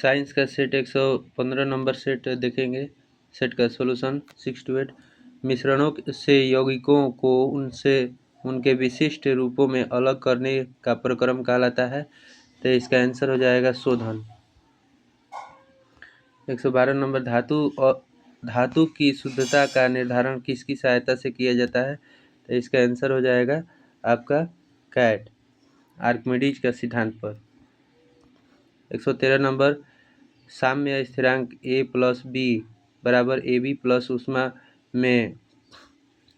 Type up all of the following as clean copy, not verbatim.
Science का set 115 number set देखेंगे। Set का सॉल्यूशन 6 to 8। मिश्रणों से यौगिकों को उनसे उनके विशिष्ट रूपों में अलग करने का प्रक्रम कहलाता है। तो इसका आंसर हो जाएगा शोधन। 112 नंबर धातु की शुद्धता का निर्धारण किसकी सहायता से किया जाता है। तो इसका आंसर हो जाएगा आपका कैट, आर्किमिडीज का सिद्धांत पर। 113 नंबर साम्य स्थिरांक a+b बराबर ab प्लस ऊष्मा में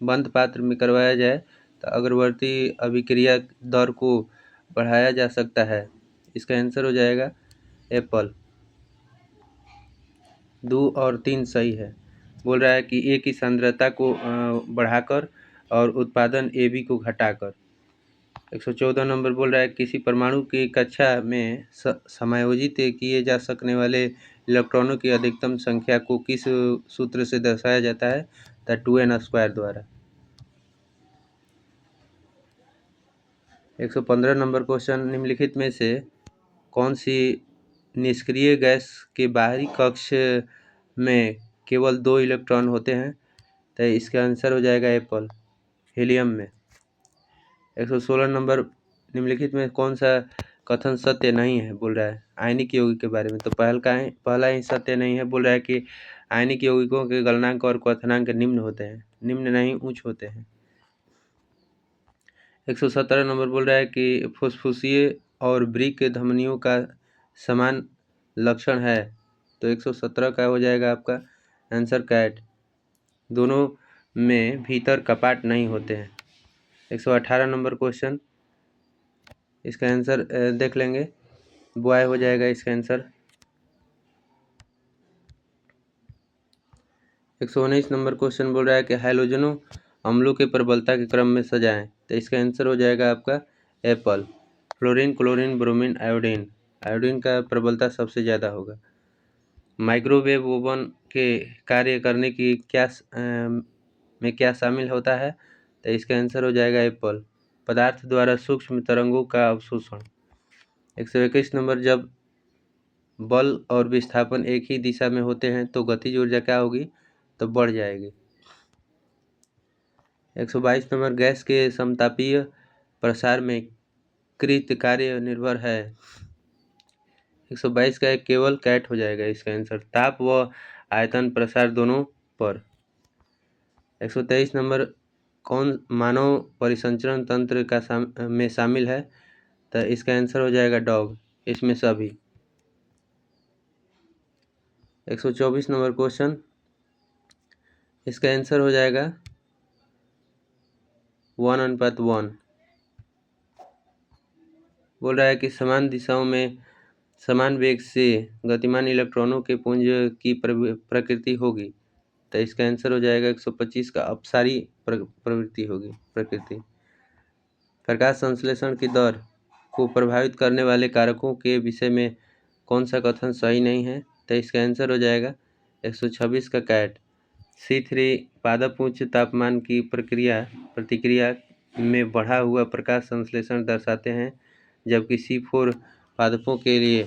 बंद पात्र में करवाया जाए तो अग्रवर्ती अभिक्रिया दर को बढ़ाया जा सकता है। इसका आंसर हो जाएगा एप्पल। 2 और 3 सही है। बोल रहा है कि ए की सांद्रता को बढ़ाकर और उत्पादन AB को घटाकर। 114 नंबर बोल रहा है किसी परमाणु की कक्षा में समायोजित किए जा सकने वाले इलेक्ट्रॉनों की अधिकतम संख्या को किस सूत्र से दर्शाया जाता है। तो 2n² द्वारा। 115 नंबर क्वेश्चन, निम्नलिखित में से कौन सी निष्क्रिय गैस के बाहरी कक्ष में केवल 2 इलेक्ट्रॉन होते हैं। तो इसका आंसर हो जाएगा एप्पल, हीलियम में। 116 नंबर, निम्नलिखित में कौन सा कथन सत्य नहीं है बोल रहा है आयनिक यौगिक के बारे में। तो पहला ही सत्य नहीं है। बोल रहा है कि आयनिक यौगिकों के गलनांक और क्वथनांक निम्न होते हैं, निम्न नहीं उच्च होते हैं। 117 नंबर बोल रहा है कि फुसफुसिए और वृक्क धमनियों का समान लक्षण है। तो 117 का हो जाएगा आपका आंसर कैट, दोनों में भीतर कपाट नहीं होते हैं। 118 नंबर क्वेश्चन, इसका आंसर देख लेंगे, बॉय हो जाएगा इसका आंसर। 119 नंबर क्वेश्चन बोल रहा है कि हैलोजनों अम्लों के प्रबलता के क्रम में सजाएं। तो इसका आंसर हो जाएगा आपका Apple, fluorine, chlorine, bromine, iodine. Iodine का प्रबलता सबसे ज़्यादा होगा। माइक्रोवेव ओवन के कार्य करने की क्या शामिल होता है। तो इसका आंसर हो जाएगा एप्पल, पदार्थ द्वारा सूक्ष्म तरंगों का अवशोषण। 121 नंबर, जब बल और विस्थापन एक ही दिशा में होते हैं तो गतिज ऊर्जा क्या होगी। तो बढ़ जाएगी। 122 नंबर, गैस के समतापीय प्रसार में कृत कार्य निर्भर है। 122 का केवल कैट हो जाएगा इसका आंसर, ताप व आयतन प्रसार दोनों पर। 123 नंबर, कौन मानव परिसंचरण तंत्र का में शामिल है। तो इसका आंसर हो जाएगा डॉग, इसमें सभी। 124 नंबर क्वेश्चन, इसका आंसर हो जाएगा 1:1। बोल रहा है कि समान दिशाओं में समान वेग से गतिमान इलेक्ट्रॉनों के पुंज की प्रकृति होगी। तो इसका आंसर हो जाएगा 125 का अपसारी प्रवृत्ति होगी, प्रकृति। प्रकाश संश्लेषण की दर को प्रभावित करने वाले कारकों के विषय में कौन सा कथन सही नहीं है। तो इसका आंसर हो जाएगा 126 का कैट। C3 पादप उच्च तापमान की प्रतिक्रिया में बढ़ा हुआ प्रकाश संश्लेषण दर्शाते हैं, जबकि C4 पादपों के लिए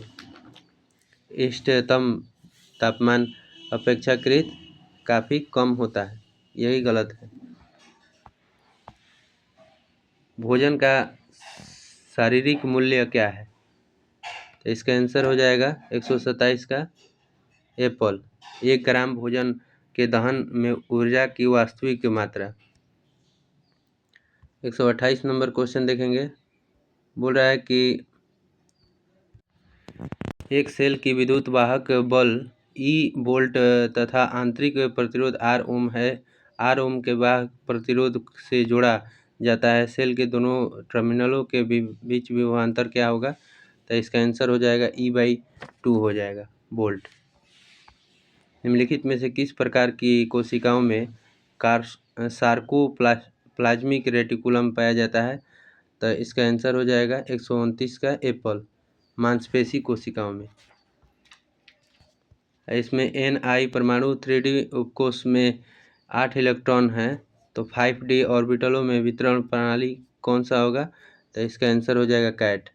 इष्टतम तापमान अपेक्षाकृत काफ़ी कम होता है, यही गलत है। भोजन का शारीरिक मूल्य क्या है। तो इसका आंसर हो जाएगा 127 का एप्पल, 1 ग्राम भोजन के दहन में ऊर्जा की वास्तविक मात्रा। 128 नंबर क्वेश्चन देखेंगे। बोल रहा है कि एक सेल की विद्युत वाहक बल E वोल्ट तथा आंतरिक प्रतिरोध R ओम है। R ओम के वाहक प्रतिरोध से जोड़ा जाता है। सेल के दोनों टर्मिनलों के बीच विभवांतर क्या होगा। तो इसका आंसर हो जाएगा E/2 हो जाएगा वोल्ट। निम्नलिखित में से किस प्रकार की कोशिकाओं में सार्कोप्लाज्मिक रेटिकुलम पाया जाता है। तो इसका आंसर हो जाएगा 129 का एप्पल, मांसपेशी कोशिकाओं में। इसमें Ni परमाणु 3D उपकोष में 8 इलेक्ट्रॉन हैं। तो 5D ऑर्बिटलों में वितरण प्रणाली कौन सा होगा। तो इसका आंसर हो जाएगा कैट।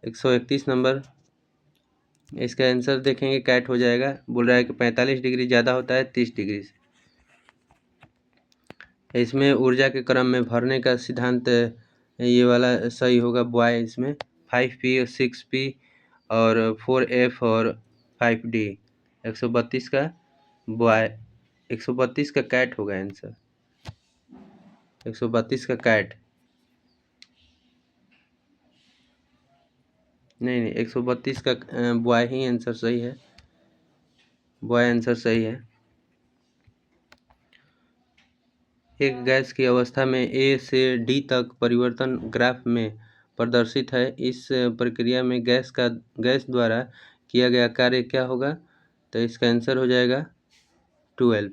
131 नंबर, इसका आंसर देखेंगे कैट हो जाएगा। बोल रहा है कि 45 डिग्री ज़्यादा होता है 30 डिग्री से। इसमें ऊर्जा के क्रम में भरने का सिद्धांत ये वाला सही होगा बॉय। इसमें 5p और 6p और 4f और 5d 132 का बॉय 132 का कैट होगा आंसर। 132 का कैट नहीं 132 का बॉय ही आंसर सही है। बॉय आंसर सही है। एक गैस की अवस्था में ए से डी तक परिवर्तन ग्राफ में प्रदर्शित है। इस प्रक्रिया में गैस द्वारा किया गया कार्य क्या होगा? तो इसका आंसर हो जाएगा 12।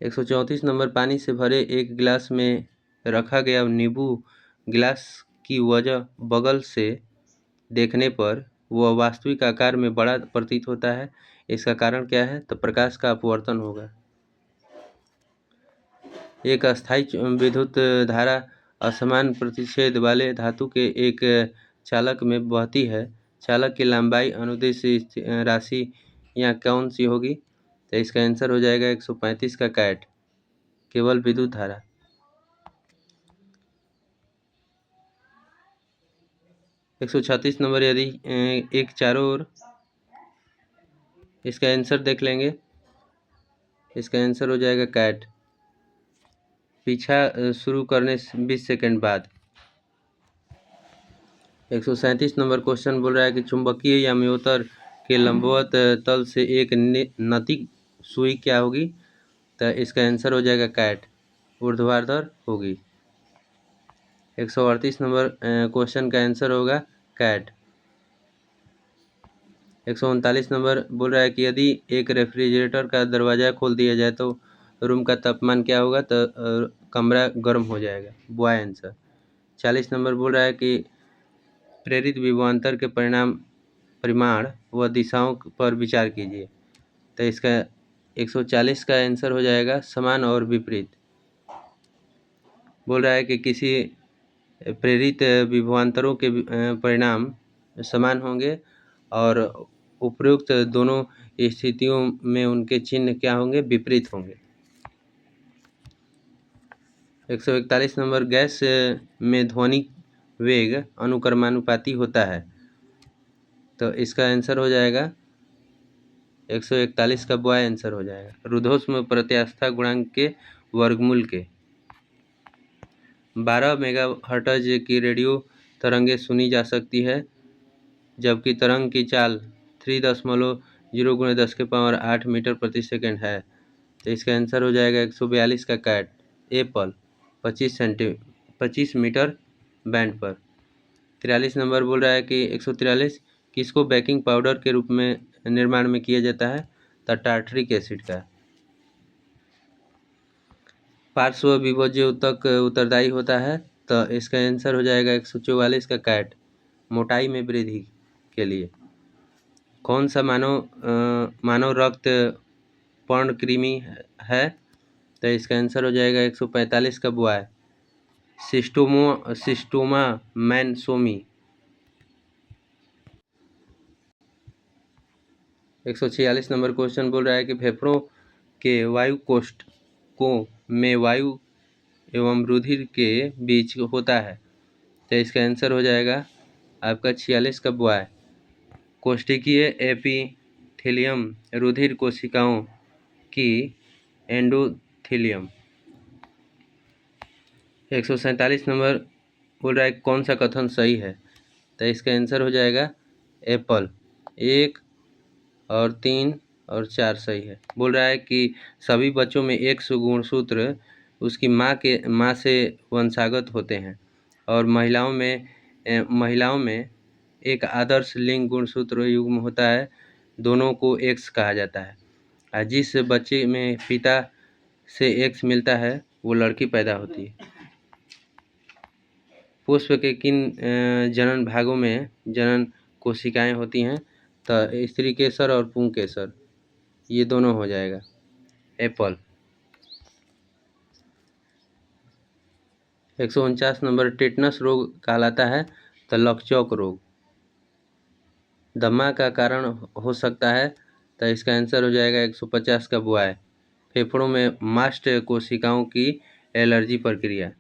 134 नंबर, पानी से भरे एक गिलास में रखा गया नींबू गिलास की वजह बगल से देखने पर वह वास्तविक आकार में बड़ा प्रतीत होता है। इसका कारण क्या है? तो प्रकाश का अपवर्तन होगा। एक अस्थायी विद्युत धारा असमान प्रतिच्छेद वाले धातु के एक चालक में बहती है। चालक की लंबाई अनुदिश राशि यहाँ कौन सी होगी? तो इसका आंसर हो जाएगा 135 का कैट, केवल विद्युत धारा। 136 नंबर, यदि एक चारों ओर, इसका आंसर देख लेंगे। इसका आंसर हो जाएगा कैट, पीछा शुरू करने 20 सेकंड बाद। 137 नंबर क्वेश्चन बोल रहा है कि चुंबकीय या म्योतर के लंबवत तल से एक नती सुई क्या होगी? तो इसका आंसर हो जाएगा कैट, ऊर्ध्वाधर होगी। 138 नंबर क्वेश्चन का आंसर होगा कैट। 139 नंबर बोल रहा है कि यदि एक रेफ्रिजरेटर का दरवाज़ा खोल दिया जाए तो रूम का तापमान क्या होगा? तो कमरा गर्म हो जाएगा, बॉय आंसर। 40 नंबर बोल रहा है कि प्रेरित विभवांतर के परिमाण व दिशाओं पर विचार कीजिए। तो इसका 140 का आंसर हो जाएगा समान और विपरीत। बोल रहा है कि किसी प्रेरित विभवांतरों के परिणाम समान होंगे और उपरोक्त दोनों स्थितियों में उनके चिन्ह क्या होंगे? विपरीत होंगे। 141 नंबर, गैस में ध्वनिक वेग अनुक्रमानुपाती होता है। तो इसका आंसर हो जाएगा 141 का बॉय आंसर हो जाएगा, रुद्धोष्म प्रत्यास्थता गुणांक के वर्गमूल के। 12 मेगाहर्ट्ज की रेडियो तरंगें सुनी जा सकती है, जबकि तरंग की चाल 3.0 × 10⁸ मीटर प्रति सेकंड है। तो इसका आंसर हो जाएगा 142 का कैट, एप्पल 25 मीटर बैंड पर। 43 नंबर बोल रहा है कि 143 किसको बेकिंग पाउडर के रूप में निर्माण में किया जाता है? तो टार्टरिक एसिड का। पार्श्व विभज्य तक उत्तरदायी होता है। तो इसका आंसर हो जाएगा 144 का कैट, मोटाई में वृद्धि के लिए। कौन सा मानव रक्त पर्णकृमि है? तो इसका आंसर हो जाएगा 145 का बॉय, सिस्टोमा मैनसोमी। 146 नंबर क्वेश्चन बोल रहा है कि फेफड़ों के वायु कोष्ठकों में वायु एवं रुधिर के बीच होता है। तो इसका आंसर हो जाएगा आपका 46 का बॉय, कोष्ठकीय एपिथेलियम, रुधिर कोशिकाओं की एंडोथेलियम। 147 नंबर बोल रहा है कौन सा कथन सही है? तो इसका आंसर हो जाएगा एप्पल, 1 और 3 और 4 सही है। बोल रहा है कि सभी बच्चों में X गुणसूत्र उसकी माँ से वंशागत होते हैं और महिलाओं में एक आदर्श लिंग गुणसूत्र युग्म होता है, दोनों को X कहा जाता है। और जिस बच्चे में पिता से X मिलता है वो लड़की पैदा होती है। पुष्प के किन जनन भागों में जनन कोशिकाएं होती हैं? तो स्त्री केसर और पुंकेसर, ये दोनों हो जाएगा एप्पल। 149 नंबर टेटनस रोग कहलाता है तो लकचौक रोग। दमा का कारण हो सकता है तो इसका आंसर हो जाएगा 150 का बुआई। फेफड़ों में मास्ट कोशिकाओं की एलर्जी प्रक्रिया।